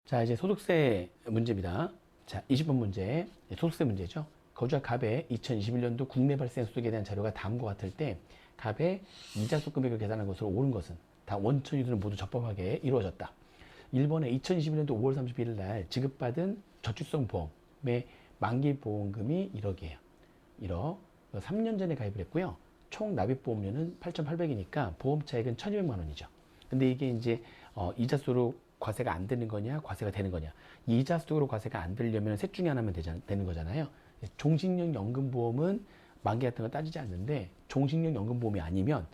자, 이제 소득세 문제입니다. 자, 20번 문제. 소득세 문제죠. 거주자 갑의 2021년도 국내 발생 소득에 대한 자료가 다음과 같을 때 갑의 이자소 금액을 계산한 것으로 옳은 것은 다 원천 유도는 모두 적법하게 이루어졌다. 1번에 2021년도 5월 31일 날 지급받은 저축성 보험의 만기 보험금이 1억이에요. 1억. 3년 전에 가입을 했고요. 총 납입 보험료는 8,800이니까 보험 차익은 1,200만 원이죠. 근데 이게 이제 이자소로 과세가 안 되는 거냐, 과세가 되는 거냐. 이자소로 과세가 안 되려면 셋 중에 하나면 되는 거잖아요. 종식령 연금보험은 만기 같은 거 따지지 않는데 종식령 연금보험이 아니면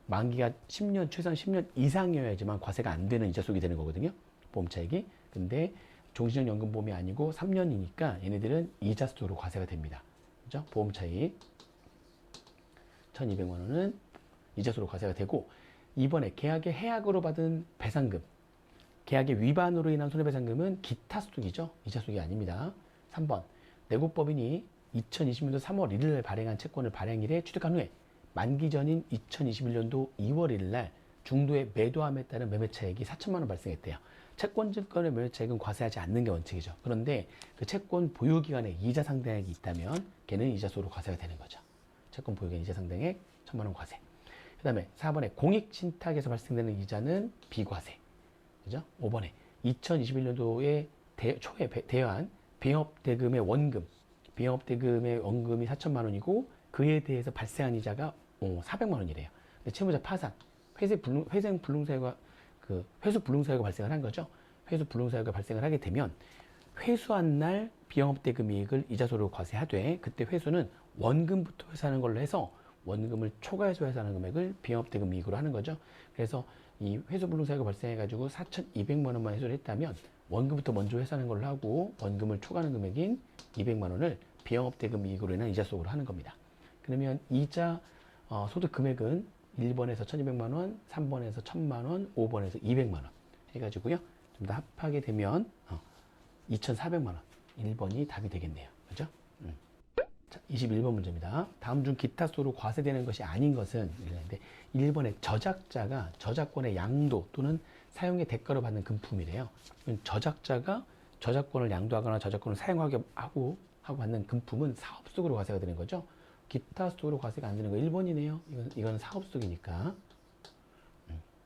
만기가 10년, 최소한 10년 이상이어야지만 과세가 안 되는 이자속이 되는 거거든요. 보험 차익이. 근데 종식령 연금보험이 아니고 3년이니까 얘네들은 이자속으로 과세가 됩니다. 그죠? 보험 차익 1,200만 원은 이자속으로 과세가 되고, 이번에 계약의 해약으로 받은 배상금, 계약의 위반으로 인한 손해배상금은 기타 소득이죠. 이자속이 아닙니다. 3번, 내국법인이 2020년도 3월 1일 발행한 채권을 발행일에 취득한 후에 만기 전인 2021년도 2월 1일 날 중도에 매도함에 따른 매매차익이 4천만 원 발생했대요. 채권증권의 매매차익은 과세하지 않는 게 원칙이죠. 그런데 그 채권 보유기간에 이자 상당액이 있다면 걔는 이자소로 과세가 되는 거죠. 채권 보유기간 이자 상당액 1,000만 원 과세. 그 다음에 4번에 공익신탁에서 발생되는 이자는 비과세. 그죠? 5번에 2021년도에 초에 대여한 빙업대금의 원금, 빙업대금의 원금이 4천만 원이고 그에 대해서 발생한 이자가 400만 원이래요. 근데 채무자 파산, 회생 불능사유가 회수 불능사유가 발생을 한 거죠. 회수 불능사유가 발생을 하게 되면 회수한 날 비영업대금 이익을 이자소로 과세하되, 그때 회수는 원금부터 회수하는 걸로 해서 원금을 초과해서 회수하는 금액을 비영업대금 이익으로 하는 거죠. 그래서 이 회수 불능사유가 발생해가지고 4,200만 원만 회수를 했다면 원금부터 먼저 회수하는 걸로 하고 원금을 초과하는 금액인 200만 원을 비영업대금 이익으로 인한 이자속으로 하는 겁니다. 그러면 이자 소득 금액은 1번에서 1,200만 원, 3번에서 1,000만 원, 5번에서 200만 원 해가지고요. 좀 더 합하게 되면 2,400만 원. 1번이 답이 되겠네요. 그죠? 자, 21번 문제입니다. 다음 중 기타소로 과세되는 것이 아닌 것은 이랬는데, 1번에 저작자가 저작권의 양도 또는 사용의 대가로 받는 금품이래요. 저작자가 저작권을 양도하거나 저작권을 사용하게 하고 받는 금품은 사업속으로 과세가 되는 거죠. 기타 속으로 과세가 안 되는 거 1번이네요. 이건 사업속이니까.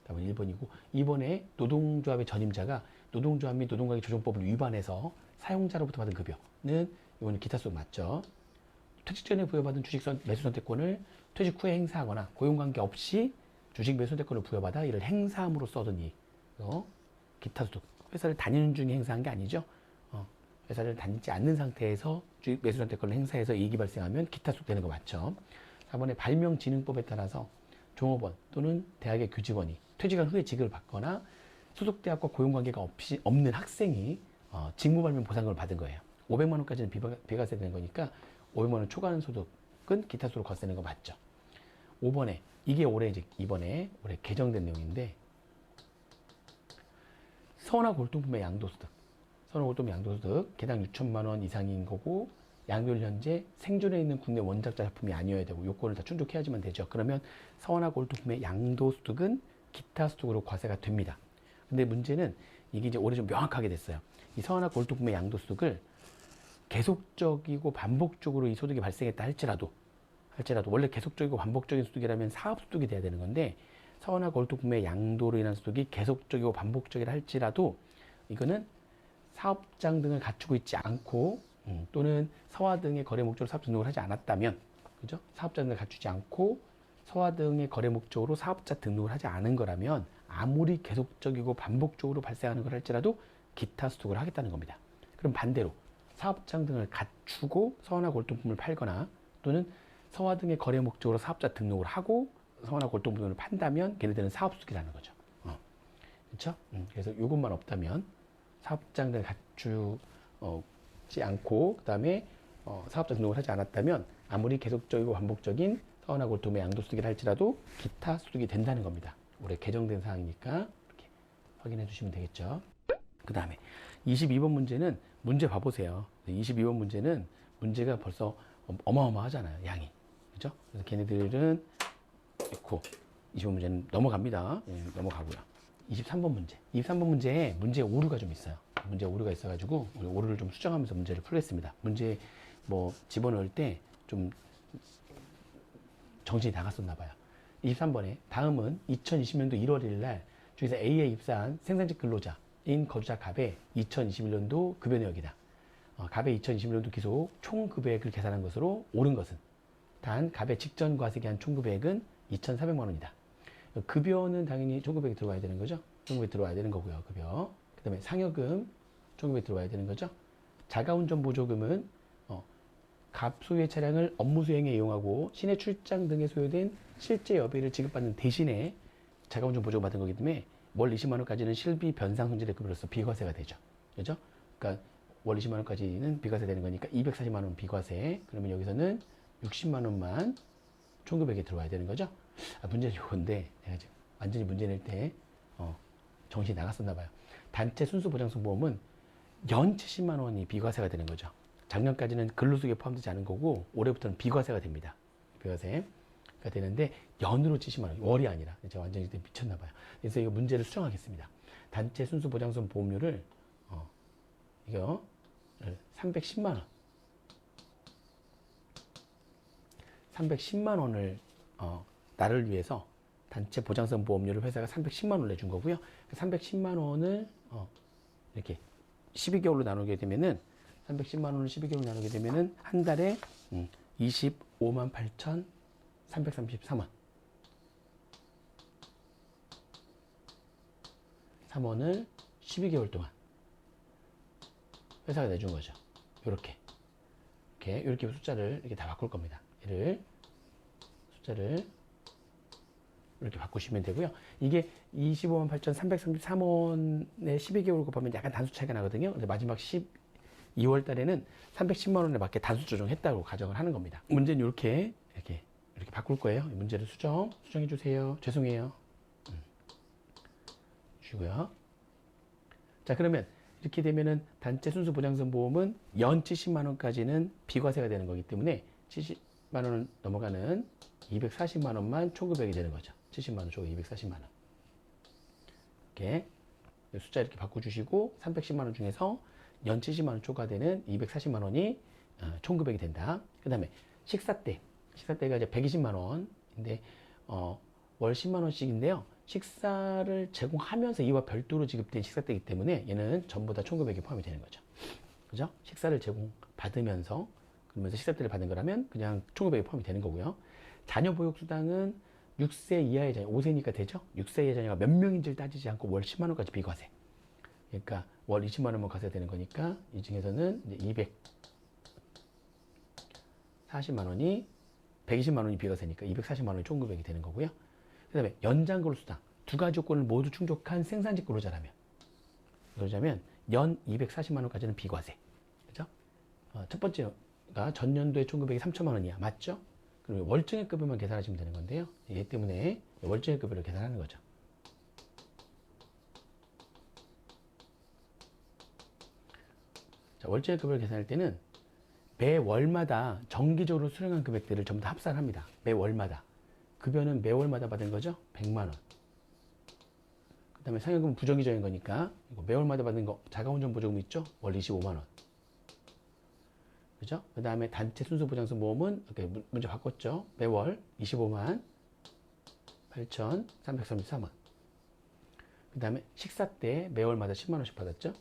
답은 1번이고, 2번에 노동조합의 전임자가 노동조합 및 노동관계 조정법을 위반해서 사용자로부터 받은 급여는 이거는 기타 속 맞죠. 퇴직 전에 부여받은 주식 매수 선택권을 퇴직 후에 행사하거나 고용관계 없이 주식 매수 선택권을 부여받아 이를 행사함으로써 얻은 이익. 기타 소득. 회사를 다니는 중에 행사한 게 아니죠. 회사를 다니지 않는 상태에서 주식 매수 선택권을 행사해서 이익이 발생하면 기타 소득 되는 거 맞죠. 4번에 발명진흥법에 따라서 종업원 또는 대학의 교직원이 퇴직한 후에 직을 받거나 소속대학과 고용관계가 없는 학생이 직무발명 보상금을 받은 거예요. 500만 원까지는 비과세 되는 거니까 500만 원 초과하는 소득은 기타 소득 과세되는 거 맞죠. 5번에 이게 이번에 올해 개정된 내용인데, 서나 골동품의 양도소득, 선호골동 양도소득 개당 6천만 원 이상인 거고, 양도일 현재 생존해 있는 국내 원작자 작품이 아니어야 되고 요건을 다 충족해야지만 되죠. 그러면 서나 골동품의 양도소득은 기타 소득으로 과세가 됩니다. 근데 문제는 이게 이제 올해 좀 명확하게 됐어요. 이 서나 골동품의 양도소득을 계속적이고 반복적으로 이 소득이 발생했다 할지라도 원래 계속적이고 반복적인 소득이라면 사업소득이 돼야 되는 건데, 서나 골동품의 양도로 인한 소득이 계속적이고 반복적이라 할지라도 이거는 사업장 등을 갖추고 있지 않고 또는 서화 등의 거래 목적으로 사업자 등록을 하지 않았다면, 그죠? 사업자 등을 갖추지 않고 서화 등의 거래 목적으로 사업자 등록을 하지 않은 거라면 아무리 계속적이고 반복적으로 발생하는 걸 할지라도 기타 소득을 하겠다는 겁니다. 그럼 반대로 사업장 등을 갖추고 서화나 골동품을 팔거나 또는 서화 등의 거래 목적으로 사업자 등록을 하고 서화나 골동품을 판다면 걔네들은 사업소득이라는 거죠. 그렇죠? 그래서 이것만 없다면 사업장 등을 갖추지 않고 그 다음에 사업자 등록을 하지 않았다면 아무리 계속적이고 반복적인 서화나 골동품의 양도소득이라 할지라도 기타 소득이 된다는 겁니다. 올해 개정된 사항이니까 이렇게 확인해 주시면 되겠죠. 그 다음에 22번 문제는 문제 봐보세요. 22번 문제는 문제가 벌써 어마어마하잖아요. 양이. 그죠? 그래서 걔네들은 있고 25번 문제는 넘어갑니다. 넘어가고요. 23번 문제. 23번 문제에 문제 오류가 좀 있어요. 문제 오류가 있어가지고 우리 오류를 좀 수정하면서 문제를 풀겠습니다. 문제 뭐 집어넣을 때 좀 정신이 나갔었나 봐요. 23번에 다음은 2020년도 1월 1일 날 중에서 A에 입사한 생산직 근로자인 거주자 갑의 2021년도 급여 내역이다. 갑의 2021년도 기속 총 급여액을 계산한 것으로 옳은 것은 단 갑의 직전 과세기 한 총 급여액은 2,400만 원이다. 급여는 당연히 총급여액이 들어와야 되는 거죠. 총급여액이 들어와야 되는 거고요. 급여. 그 다음에 상여금 총급여액이 들어와야 되는 거죠. 자가운전 보조금은 갑 소유의 차량을 업무 수행에 이용하고 시내 출장 등에 소요된 실제 여비를 지급받는 대신에 자가운전 보조금 받은 거기 때문에 월 20만 원까지는 실비 변상 손질의 급여로서 비과세가 되죠. 그죠? 그러니까 월 20만 원까지는 비과세 되는 거니까 240만 원 비과세. 그러면 여기서는 60만 원만 총급여액에 들어와야 되는 거죠. 문제는 이건데 내가 지금 완전히 문제 낼 때 정신이 나갔었나 봐요. 단체 순수보장성 보험은 연 70만 원이 비과세가 되는 거죠. 작년까지는 근로소득에 포함되지 않은 거고 올해부터는 비과세가 됩니다. 비과세가 되는데 연으로 70만 원, 월이 아니라. 제가 완전히 미쳤나 봐요. 그래서 이거 문제를 수정하겠습니다. 단체 순수보장성 보험료를 이거 310만 원 310만 원을 나를 위해서 단체 보장성 보험료를 회사가 310만 원을 내준 거고요. 310만 원을 이렇게 12개월로 나누게 되면은 310만 원을 12개월로 나누게 되면은 한 달에 25만 8,333원 3원을 12개월 동안 회사가 내준 거죠. 이렇게 숫자를 이렇게 다 바꿀 겁니다. 얘를 숫자를 이렇게 바꾸시면 되고요. 이게 25만 8,333원에 12개월 곱하면 약간 단수 차이가 나거든요. 근데 마지막 12월 달에는 310만 원에 맞게 단수 조정했다고 가정을 하는 겁니다. 문제는 이렇게 바꿀 거예요. 문제를 수정해 주세요. 죄송해요. 주고요. 자, 그러면 이렇게 되면은 단체 순수 보장성 보험은 연 70만 원까지는 비과세가 되는 거기 때문에 70만 원을 넘어가는 240만 원만 총급여액이 되는 거죠. 70만 원 조금 240만 원. 이렇게 숫자 이렇게 바꿔주시고 310만 원 중에서 연 70만 원 초과되는 240만 원이 총급여액이 된다. 그 다음에 식사대가 이제 120만 원인데 월 10만 원씩인데요. 식사를 제공하면서 이와 별도로 지급된 식사대이기 때문에 얘는 전부 다 총급여액에 포함이 되는 거죠. 그죠? 식사를 제공받으면서 그러면서 식사대를 받은 거라면 그냥 총급여액에 포함이 되는 거고요. 자녀 보육수당은 6세 이하의 자녀, 5세니까 되죠? 6세 이하의 자녀가 몇 명인지를 따지지 않고 월 10만 원까지 비과세. 그러니까 월 20만 원만 과세가 되는 거니까 이 중에서는 이제 240만 원이 120만 원이 비과세니까 240만 원이 총급여액이 되는 거고요. 그 다음에 연장 근로수당 두 가지 조건을 모두 충족한 생산직 근로자라면 연 240만 원까지는 비과세. 그죠? 첫 번째가 전년도에 총급여액이 3천만 원이야. 맞죠? 그리고 월정액 급여만 계산하시면 되는 건데요. 얘 때문에 월정액 급여를 계산하는 거죠. 자, 월정액 급여를 계산할 때는 매월마다 정기적으로 수령한 금액들을 전부 다 합산을 합니다. 매월마다. 급여는 매월마다 받은 거죠. 100만 원. 그 다음에 상여금은 부정기적인 거니까 이거 매월마다 받은 거 자가운전 보조금 있죠. 월 25만 원. 그죠? 그 다음에 단체 순수보장성 보험은 이렇게 문제 바꿨죠. 매월 25만 8,333원. 그 다음에 식사 때 매월마다 10만 원씩 받았죠.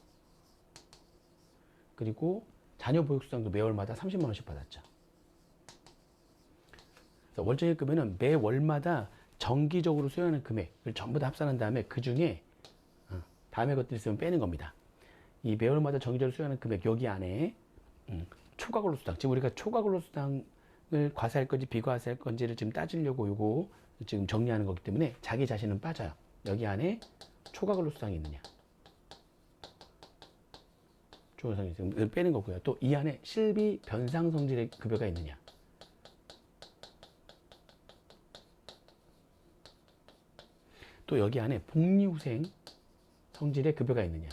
그리고 자녀 보육수당도 매월마다 30만 원씩 받았죠. 그래서 월정액 급여는 매월마다 정기적으로 수령하는 금액을 전부 다 합산한 다음에 그 중에 다음에 것들 있으면 빼는 겁니다. 이 매월마다 정기적으로 수령하는 금액 여기 안에 초과근로수당, 지금 우리가 초과근로수당을 과세할 건지 비과세할 건지를 지금 따지려고 요거 지금 정리하는 거기 때문에 자기 자신은 빠져요. 여기 안에 초과근로수당이 있느냐, 초과근로수당이 지금 빼는 거고요. 또 이 안에 실비 변상 성질의 급여가 있느냐, 또 여기 안에 복리후생 성질의 급여가 있느냐.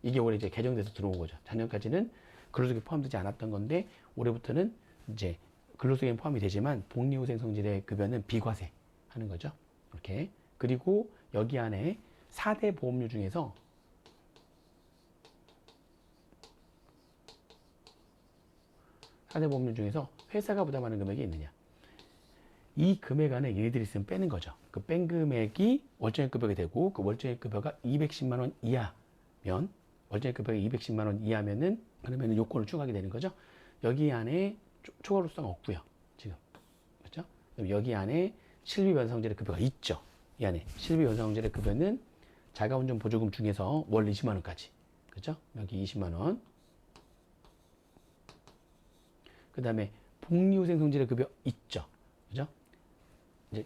이게 올해 이제 개정돼서 들어온 거죠. 작년까지는 근로소득에 포함되지 않았던 건데 올해부터는 이제 근로소득에 포함이 되지만 복리후생 성질의 급여는 비과세 하는 거죠. 이렇게. 그리고 여기 안에 4대 보험료 중에서 회사가 부담하는 금액이 있느냐. 이 금액 안에 얘네들이 있으면 빼는 거죠. 그 뺀 금액이 월정액급여가 되고, 그 월정액급여가 210만 원 이하면, 월정액급여가 210만 원 이하면은, 그러면 요건을 추가하게 되는 거죠. 여기 안에 초과로 수당 없고요. 지금. 그렇죠? 그럼 여기 안에 실비변상제의 급여가 있죠. 이 안에 실비변상제의 급여는 자가운전 보조금 중에서 월 20만 원까지. 그렇죠? 여기 20만 원. 그 다음에 복리후생성질의 급여 있죠. 그죠? 이제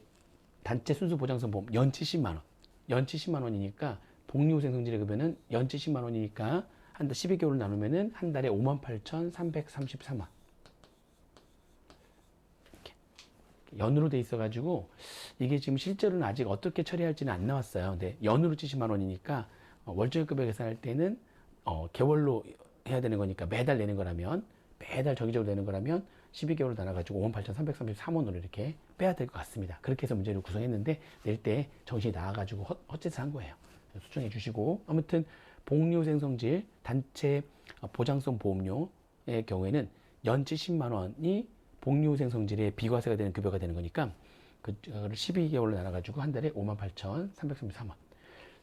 단체 순수 보장성 보험 연치 10만 원. 연치 10만 원이니까 복리후생성질의 급여는 연치 10만 원이니까 한 달 12개월 나누면은 한 달에 58,333원. 이렇게 연으로 돼 있어 가지고 이게 지금 실제로는 아직 어떻게 처리할지는 안 나왔어요. 근데 연으로 70만 원이니까 월정액급여 계산할 때는 개월로 해야 되는 거니까 매달 내는 거라면 매달 정기적으로 내는 거라면 12개월로 나눠가지고 58,333원으로 이렇게 빼야 될 것 같습니다. 그렇게 해서 문제를 구성했는데 낼 때 정신이 나와가지고 헛짓을 한 거예요. 수정해 주시고 아무튼 복리후생성질 단체 보장성 보험료의 경우에는 연치 10만 원이 복리후생성질의 비과세가 되는 급여가 되는 거니까 그거를 12개월로 나눠가지고 한 달에 58,333원.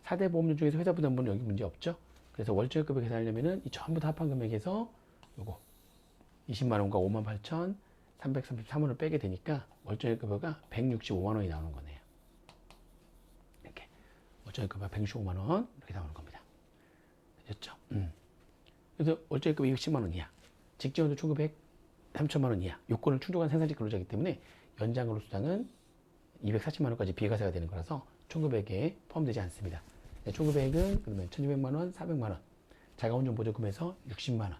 4대 보험료 중에서 회사 부담분은 여기 문제 없죠. 그래서 월정액급여 계산하려면은 이 전부 다 합한 금액에서 요거 20만 원과 58,333원을 빼게 되니까 월정액급여가 165만 원이 나오는 거네요. 이렇게 월정액급여 165만 원 이렇게 나오는 겁니다. 됐죠? 그래서 월정액급여 210만 원 이하, 직전연도 1,900, 3천만 원 이하 요건을 충족한 생산직 근로자이기 때문에 연장 근로수당은 240만 원까지 비과세가 되는 거라서 1,900에 포함되지 않습니다. 1,900은 그러면 1,200만 원, 400만 원, 자가운전 보조금에서 60만 원.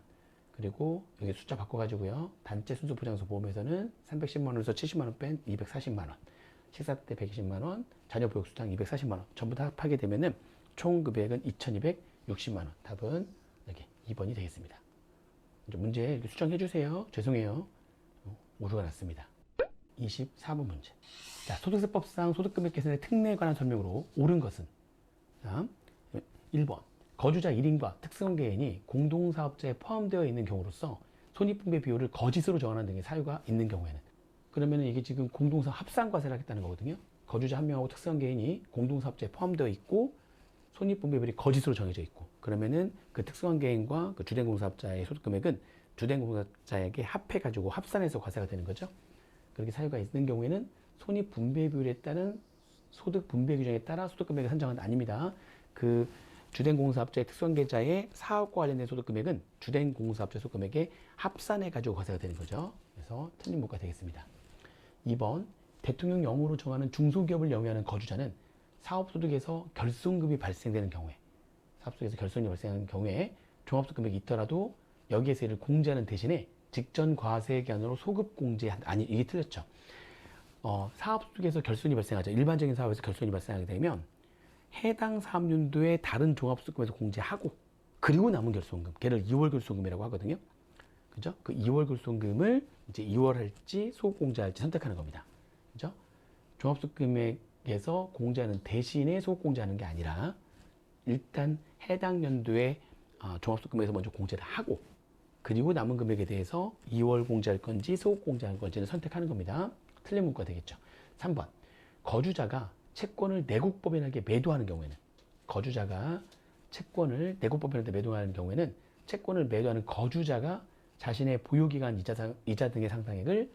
그리고 여기 숫자 바꿔가지고요. 단체 순수 보장성 보험에서는 310만 원에서 70만 원 뺀 240만 원. 식사 때 120만 원, 자녀 보육 수당 240만 원. 전부 다 합하게 되면은 총 금액은 2,260만 원. 답은 여기 2번이 되겠습니다. 이제 문제 이렇게 수정해 주세요. 죄송해요. 오류가 났습니다. 24번 문제. 자, 소득세법상 소득금액 계산의 특례에 관한 설명으로 옳은 것은? 자, 1번. 거주자 1인과 특수한 개인이 공동사업자에 포함되어 있는 경우로서 손익분배 비율을 거짓으로 정하는 등의 사유가 있는 경우에는, 그러면 이게 지금 공동사업 합산과세를 하겠다는 거거든요. 거주자 한 명하고 특수한 개인이 공동사업자에 포함되어 있고 손익분배 비율이 거짓으로 정해져 있고, 그러면은 그 특수한 개인과 그 주된 공사업자의 소득금액은 주된 공사업자에게 합해가지고 합산해서 과세가 되는 거죠. 그렇게 사유가 있는 경우에는 손익분배 비율에 따른 소득분배 규정에 따라 소득금액을 산정한 게 아닙니다. 그 주된 공사업자의 특수한 계좌의 사업과 관련된 소득금액은 주된 공사업자 소득금액에 합산해가지고 과세가 되는 거죠. 그래서 틀린 문구가 되겠습니다. 2번, 대통령령으로 정하는 중소기업을 영위하는 거주자는 사업소득에서 결손금이 발생되는 경우에, 사업소득에서 결손이 발생하는 경우에 종합소득금액이 있더라도 여기에서 이를 공제하는 대신에 직전 과세 기한으로 소급 공제, 아니, 이게 틀렸죠. 사업소득에서 결손이 발생하죠. 일반적인 사업에서 결손이 발생하게 되면 해당 사업연도에 다른 종합소득금에서 공제하고, 그리고 남은 결손금, 걔를 2월 결손금이라고 하거든요. 그죠? 그 2월 결손금을 이제 2월 할지 소급 공제할지 선택하는 겁니다. 그죠? 종합소득금액에서 공제하는 대신에 소급 공제하는 게 아니라 일단 해당 연도에 종합소득금액에서 먼저 공제를 하고, 그리고 남은 금액에 대해서 2월 공제할 건지 소급 공제할 건지를 선택하는 겁니다. 틀린 문구가 되겠죠. 3번, 거주자가 채권을 내국법인에게 매도하는 경우에는, 거주자가 채권을 내국법인한테 매도하는 경우에는 채권을 매도하는 거주자가 자신의 보유기간 이자 등의 상당액을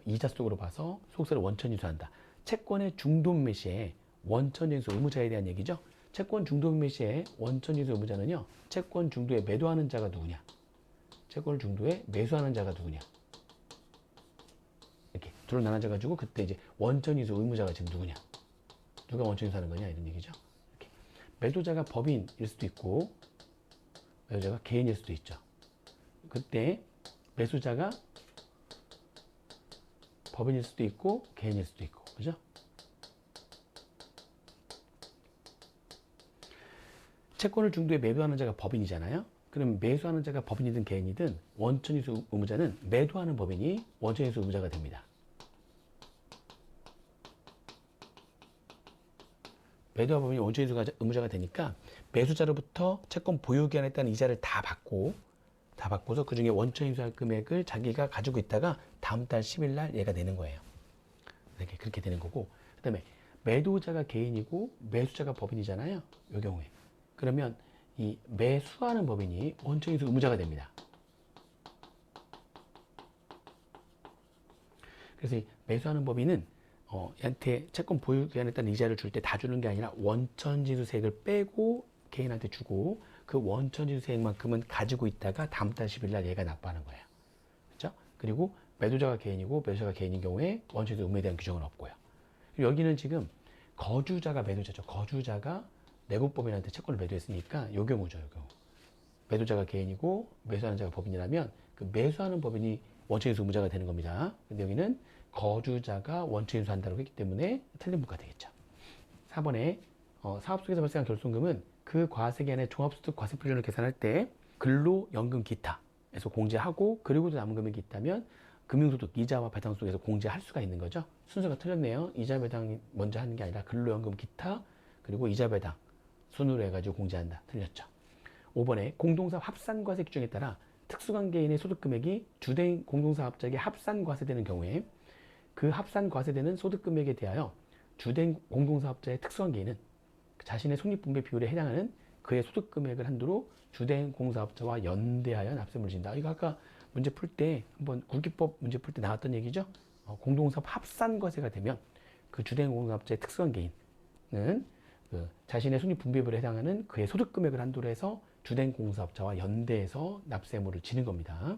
이자속으로 봐서 소득세를 원천인수한다. 채권의 중도매매 시에 원천인수 의무자에 대한 얘기죠. 채권 중도매매 시에 원천인수 의무자는요, 채권 중도에 매도하는 자가 누구냐, 채권을 중도에 매수하는 자가 누구냐, 이렇게 둘로 나눠져가지고 그때 이제 원천인수 의무자가 지금 누구냐, 누가 원천인수하는 거냐, 이런 얘기죠. 이렇게. 매도자가 법인일 수도 있고 매도자가 개인일 수도 있죠. 그때 매수자가 법인일 수도 있고 개인일 수도 있고, 그죠? 채권을 중도에 매도하는 자가 법인이잖아요. 그럼 매수하는 자가 법인이든 개인이든 원천인수 의무자는 매도하는 법인이 원천인수 의무자가 됩니다. 매도와 법인이 원천인수 의무자가 되니까 매수자로부터 채권 보유기한에 따른 이자를 다 받고서 그 중에 원천인수할 금액을 자기가 가지고 있다가 다음 달 10일 날 얘가 내는 거예요. 그렇게 되는 거고, 그 다음에 매도자가 개인이고 매수자가 법인이잖아요. 이 경우에. 그러면 이 매수하는 법인이 원천인수 의무자가 됩니다. 그래서 이 매수하는 법인은 얘한테 채권 보유기한에 따른 이자를 줄 때 다 주는 게 아니라 원천징수세액을 빼고 개인한테 주고 그 원천징수세액만큼은 가지고 있다가 다음 달 10일 날 얘가 납부하는 거예요. 그렇죠? 그리고 매도자가 개인이고 매수자가 개인인 경우에 원천징수 의무에 대한 규정은 없고요. 여기는 지금 거주자가 매도자죠. 거주자가 내국법인한테 채권을 매도했으니까 요 경우죠. 요 경우. 매도자가 개인이고 매수하는 자가 법인이라면 그 매수하는 법인이 원천인수 의무자가 되는 겁니다. 근데 여기는 거주자가 원천인수한다고 했기 때문에 틀린 문구가 되겠죠. 4번에 사업 속에서 발생한 결손금은 그 과세기한의 종합소득 과세표준을 계산할 때 근로연금 기타에서 공제하고 그리고도 남은 금액이 있다면 금융소득 이자와 배당 속에서 공제할 수가 있는 거죠. 순서가 틀렸네요. 이자 배당이 먼저 하는 게 아니라 근로연금 기타 그리고 이자 배당 순으로 해가지고 공제한다. 틀렸죠. 5번에 공동사업 합산과세 규정에 따라 특수관계인의 소득금액이 주된 공동사업자에게 합산과세되는 경우에 그 합산과세되는 소득금액에 대하여 주된 공동사업자의 특수관계인은 자신의 손익분배 비율에 해당하는 그의 소득금액을 한도로 주된 공사업자와 연대하여 납세물을 진다. 이거 아까 문제 풀 때 한번 국기법 문제 풀 때 나왔던 얘기죠. 공동사업 합산과세가 되면 그 주된 공사업자의 특수관계인은 그 자신의 손익분배비율에 해당하는 그의 소득금액을 한도로 해서 주된 공사업자와 연대해서 납세물을 지는 겁니다.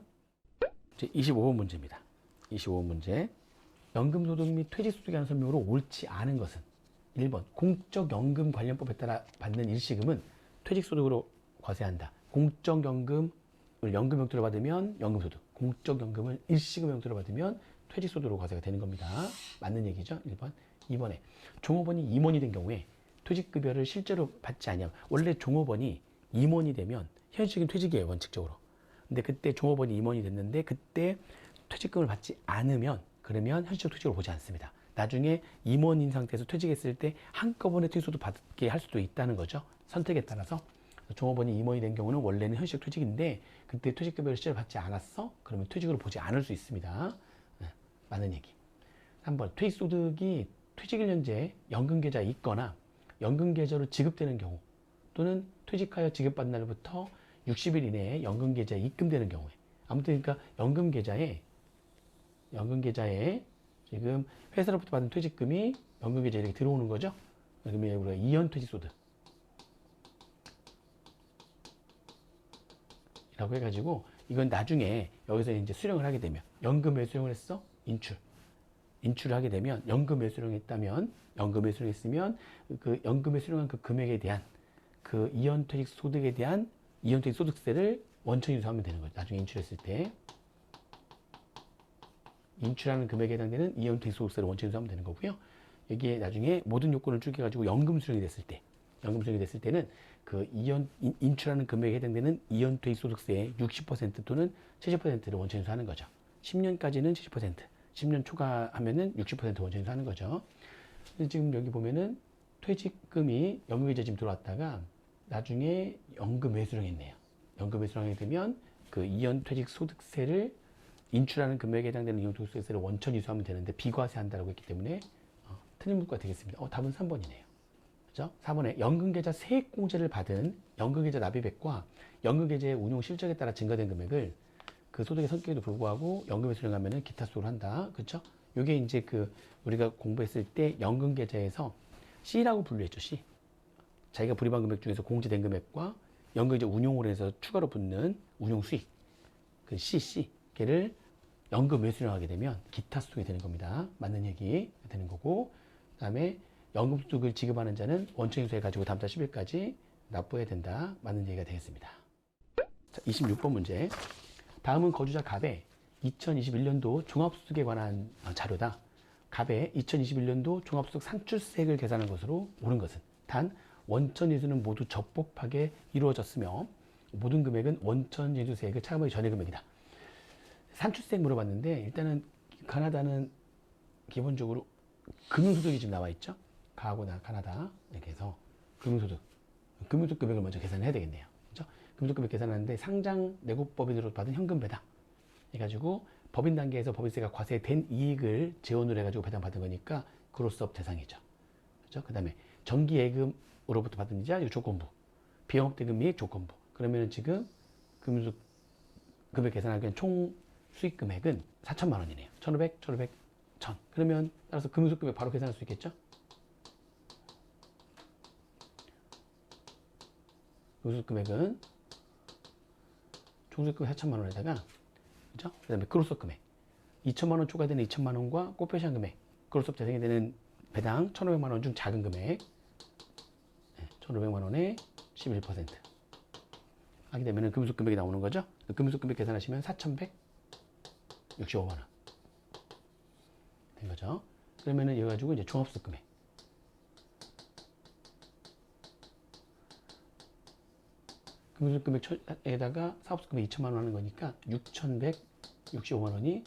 이제 25번 문제입니다. 25번 문제. 연금소득 및 퇴직소득에 관한 설명으로 옳지 않은 것은 1번 공적연금관련법에 따라 받는 일시금은 퇴직소득으로 과세한다. 공적연금을 연금 형태로 받으면 연금소득, 공적연금을 일시금 형태로 받으면 퇴직소득으로 과세가 되는 겁니다. 맞는 얘기죠. 1번. 2번에 종업원이 임원이 된 경우에 퇴직급여를 실제로 받지 않냐면 원래 종업원이 임원이 되면 현실적인 퇴직이에요. 원칙적으로. 근데 그때 종업원이 임원이 됐는데 그때 퇴직금을 받지 않으면 그러면 현실적 퇴직을 보지 않습니다. 나중에 임원인 상태에서 퇴직했을 때 한꺼번에 퇴직소득 받게 할 수도 있다는 거죠. 선택에 따라서. 종업원이 임원이 된 경우는 원래는 현실적 퇴직인데 그때 퇴직급여를 실제로 받지 않았어? 그러면 퇴직으로 보지 않을 수 있습니다. 네, 맞는 얘기. 3번 퇴직소득이 퇴직일년제 연금계좌에 있거나 연금계좌로 지급되는 경우 또는 퇴직하여 지급받는 날부터 60일 이내에 연금계좌에 입금되는 경우에 아무튼 그러니까 연금계좌에 지금 회사로부터 받은 퇴직금이 연금계좌에 이렇게 들어오는 거죠. 그러면 우리가 이연퇴직소득 이라고 해가지고 이건 나중에 여기서 이제 수령을 하게 되면 연금에 수령을 했어? 인출을 하게 되면 연금에 수령했다면 연금에 수령했으면 그 연금에 수령한 그 금액에 대한 그 이연퇴직 소득에 대한 이연퇴직 소득세를 원천인수하면 되는 거죠. 나중에 인출했을 때 인출하는 금액에 해당되는 이연퇴직 소득세를 원천인수하면 되는 거고요. 여기에 나중에 모든 요건을 쪼개가지고 연금 수령이 됐을 때는 그 인출하는 금액에 해당되는 이연퇴직 소득세의 60% 또는 70%를 원천인수하는 거죠. 10년까지는 70%, 10년 초과하면은 60% 원천인수하는 거죠. 지금 여기 보면은 퇴직금이 연금계좌에 지금 들어왔다가 나중에 연금 매수령했네요. 연금 매수령이 되면 그 이연퇴직 소득세를 인출하는 금액에 해당되는 이연퇴직 소득세를 원천 인수하면 되는데 비과세한다라고 했기 때문에 틀린 문구가 되겠습니다. 답은 3번이네요. 그죠? 4번에 연금계좌 세액공제를 받은 연금계좌 납입액과 연금계좌의 운용 실적에 따라 증가된 금액을 그 소득의 성격에도 불구하고 연금에 수령하면은 기타 소득을 한다. 그렇죠? 요게 이제 그 우리가 공부했을 때 연금계좌에서 C라고 분류했죠. C. 자기가 불입한 금액 중에서 공제된 금액과 연금계좌 운용으로 해서 추가로 붙는 운용 수익 그 C 걔를 연금에 수령하게 되면 기타 소득이 되는 겁니다. 맞는 얘기 되는 거고 그 다음에 연금소득을 지급하는 자는 원천인수해 가지고 다음 달 10일까지 납부해야 된다. 맞는 얘기가 되겠습니다. 자, 26번 문제. 다음은 거주자 갑의 2021년도 종합소득에 관한 자료다. 갑의 2021년도 종합소득 산출세액을 계산한 것으로 옳은 것은 단 원천인수는 모두 적법하게 이루어졌으며 모든 금액은 원천인수세액을 차감하기 전의 금액이다. 산출세액 물어봤는데 일단은 가나다는 기본적으로 금융소득이 지금 나와 있죠. 가하고 가나다 이렇게 해서 금융소득 금액을 먼저 계산해야 되겠네요. 그렇죠? 금융소득 금액 계산하는데 상장 내고법인으로 받은 현금 배당 해가지고 법인 단계에서 법인세가 과세된 이익을 재원으로 해가지고 배당받은 거니까 그로스업 대상이죠. 그렇죠? 그 다음에 정기예금으로부터 받은 이자 조건부, 비영업대금 이익 조건부. 그러면 지금 금융소득 금액 계산하기 위한 총 수익 금액은 4천만 원이네요. 1,500, 1,500, 1,000. 그러면 따라서 금융소득 금액 바로 계산할 수 있겠죠? 금융소득 금액은 총수익 금액 4천만 원에다가 그죠? 그 다음에 그로스업 금액 2천만 원 초과되는 2천만 원과 꽃표시한 금액 그로스업 재생이 되는 배당 1,500만 원 중 작은 금액 1,500만 원에 11% 하게 되면 금융소득 금액이 나오는 거죠. 금융소득 금액 계산하시면 4,165만 원 된 거죠. 그러면은 이거 가지고 이제 종합소득 금액 금융소득 금액에다가 사업소득 금액 2천만 원 하는 거니까 6,165만 원이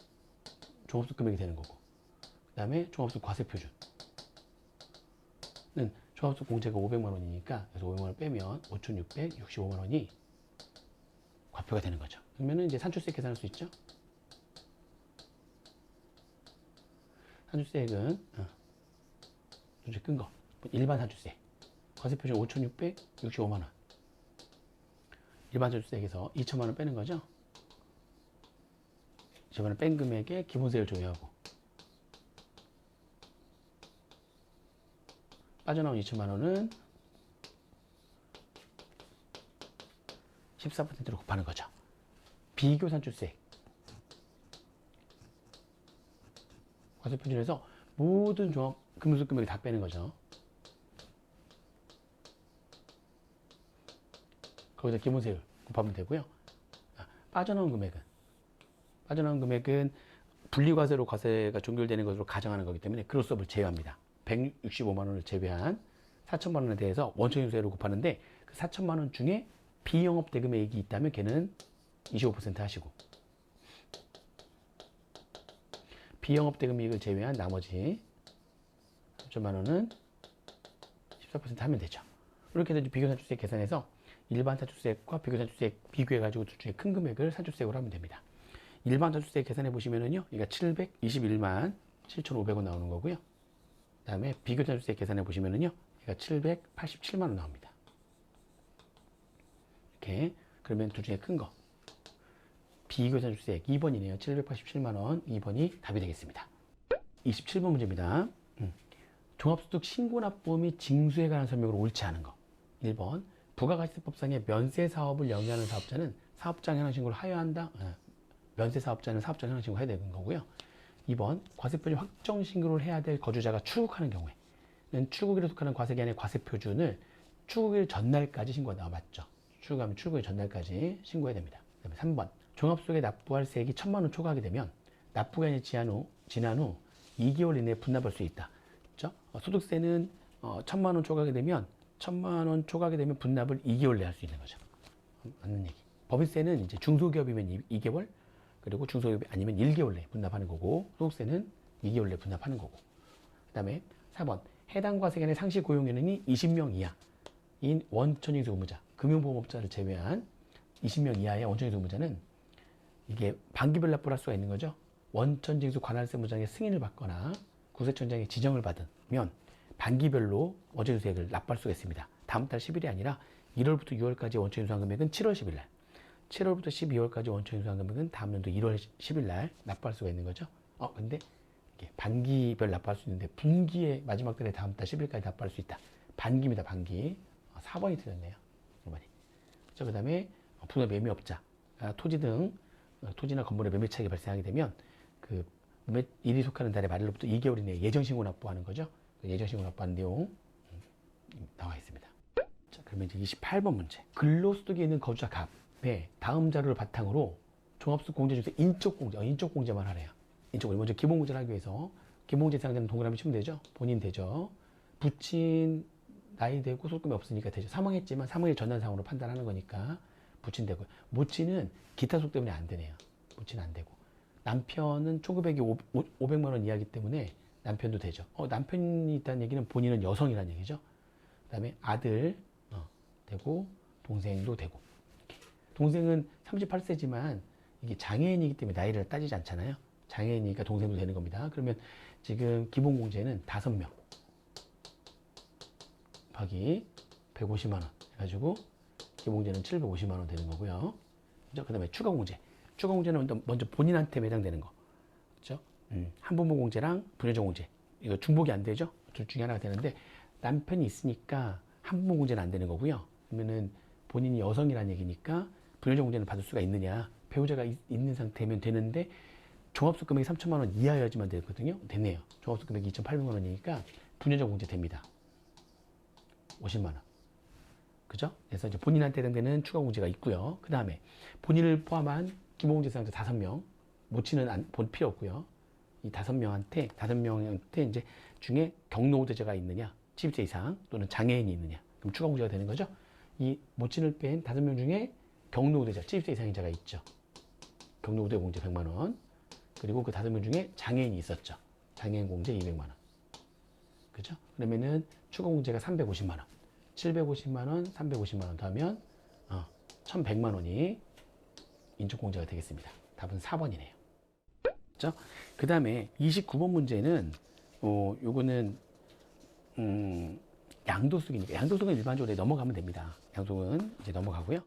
종합소득 금액이 되는 거고, 그 다음에 종합소득 과세표준은 종합소득 공제가 500만 원이니까 그래서 500만 원 빼면 5,665만 원이 과표가 되는 거죠. 그러면은 이제 산출세액 계산할 수 있죠. 산출세액은 이제 끈 거 일반 산출세 과세표준 5,665만 원 일반 산출세액에서 2천만 원 빼는 거죠. 저번에 뺀 금액에 기본세를 조회하고 빠져나온 2천만 원은 14%로 곱하는 거죠. 비교 산출세액 과세표준에서 모든 종합 금융소득 금액을 다 빼는 거죠. 거기다 기본세율 곱하면 되고요. 빠져나온 금액은 분리과세로 과세가 종결되는 것으로 가정하는 거기 때문에 그로스업을 제외합니다. 165만 원을 제외한 4천만 원에 대해서 원천인수세로 곱하는데 그 4천만 원 중에 비영업 대금액이 있다면 걔는 25% 하시고 비영업 대금액을 제외한 나머지 3천만 원은 14% 하면 되죠. 이렇게 해서 비교 산출세액 계산해서 일반 산출세액과 비교 산출세액 비교해가지고 둘 중에 큰 금액을 산출세액으로 하면 됩니다. 일반 산출세액 계산해 보시면은요, 그러니까 721만 7,500원 나오는 거고요. 그 다음에 비교 산출세액 계산해 보시면은요, 그러니까 787만 원 나옵니다. 이렇게 그러면 둘 중에 큰 거 비교 산출세액 2번이네요. 787만 원 2번이 답이 되겠습니다. 27번 문제입니다. 종합소득 신고납부 및 징수에 관한 설명으로 옳지 않은 거. 1번 부가가치세법상의 면세사업을 영위하는 사업자는 사업장 현황신고를 하여야 한다. 면세사업자는 사업장 현황신고 해야 되는 거고요. 2번 과세표준 확정신고를 해야 될 거주자가 출국하는 경우에는 출국일에 속하는 과세기한의 과세표준을 출국일 전날까지 신고한다. 맞죠? 출국하면 출국일 전날까지 신고해야 됩니다. 그 다음에 3번 종합소득에 납부할 세액이 1,000만 원 초과하게 되면 납부기한이 지난 후 2개월 이내에 분납할 수 있다. 그렇죠? 소득세는 1,000만 원 초과하게 되면 1,000만 원 초과하게 되면 분납을 2개월 내에 할 수 있는 거죠. 맞는 얘기. 법인세는 이제 중소기업이면 2개월, 그리고 중소기업이 아니면 1개월 내에 분납하는 거고, 소득세는 2개월 내에 분납하는 거고. 그 다음에 4번 해당 과세기한의 상시 고용인원이 20명 이하인 원천징수 의무자, 금융보험업자를 제외한 20명 이하의 원천징수 의무자는 이게 반기별 납부를 할 수가 있는 거죠. 원천징수 관할세 무장의 승인을 받거나 구세청장의 지정을 받으면 반기별로 원천징수액을 납부할 수가 있습니다. 다음 달 10일이 아니라 1월부터 6월까지 원천징수한 금액은 7월 10일 날, 7월부터 12월까지 원천징수한 금액은 다음 연도 1월 10일 날 납부할 수가 있는 거죠. 근데 이게 반기별 납부할 수 있는데 분기의 마지막 달에 다음 달 10일까지 납부할 수 있다. 반기입니다. 반기. 4번이 틀렸네요. 1번이. 그 다음에 분할 매매업자, 토지나 건물의 매매 차익이 발생하게 되면 그 일이 속하는 달의 말일로부터 2개월 이내에 예정신고 납부하는 거죠. 예정신고 납부하는 내용 나와 있습니다. 자, 그러면 이제 28번 문제. 근로소득이 있는 거주자 갑의 다음 자료를 바탕으로 종합소득 공제 중에서 인적 공제만 하래요. 인적 공제. 먼저 기본 공제를 하기 위해서 기본 공제 해당되는 동그라미 치면 되죠. 본인 되죠. 부친 나이 되고 소득금이 없으니까 되죠. 사망했지만 사망일 전환상으로 판단하는 거니까 부친 되고, 모친은 기타 소득 때문에 안 되네요. 모친은 안 되고, 남편은 초급액이 500만 원 이하이기 때문에 남편도 되죠. 남편이 있다는 얘기는 본인은 여성이라는 얘기죠. 그 다음에 아들 되고 동생도 되고. 동생은 38세지만 이게 장애인이기 때문에 나이를 따지지 않잖아요. 장애인이니까 동생도 되는 겁니다. 그러면 지금 기본 공제는 5명 곱하기 150만 원 해가지고 기본 공제는 750만 원 되는 거고요. 그죠? 그다음에 추가 공제. 추가 공제는 먼저 본인한테 매장되는 거. 그죠? 한부모 공제랑 분여자 공제. 이거 중복이 안 되죠? 둘 중에 하나가 되는데 남편이 있으니까 한부모 공제는 안 되는 거고요. 그러면은 본인이 여성이라는 얘기니까 분여자 공제는 받을 수가 있느냐? 배우자가 있는 상태면 되는데 종합소 금액이 3천만 원 이하여야지만 되거든요. 됐네요. 종합소 금액이 2,800만 원이니까 분여자 공제 됩니다. 50만 원. 그죠? 그래서 이제 본인한테 해당되는 추가 공제가 있고요. 그 다음에 본인을 포함한 기본공제사항자 5명, 모치는 본 필요 없고요. 이 5명한테 이제 중에 경로우대자가 있느냐, 70세 이상 또는 장애인이 있느냐, 그럼 추가 공제가 되는 거죠. 이 모친을 뺀 5명 중에 경로우대자, 70세 이상인 자가 있죠. 경로우대 공제 100만 원. 그리고 그 5명 중에 장애인이 있었죠. 장애인 공제 200만 원. 그죠? 그러면은 추가 공제가 350만 원. 750만 원, 350만 원 더하면 1100만 원이 인적 공제가 되겠습니다. 답은 4번이네요. 그죠? 그 다음에 29번 문제는 요거는 양도수기니까 양도수는 일반적으로 넘어가면 됩니다. 양도수는 이제 넘어가고요.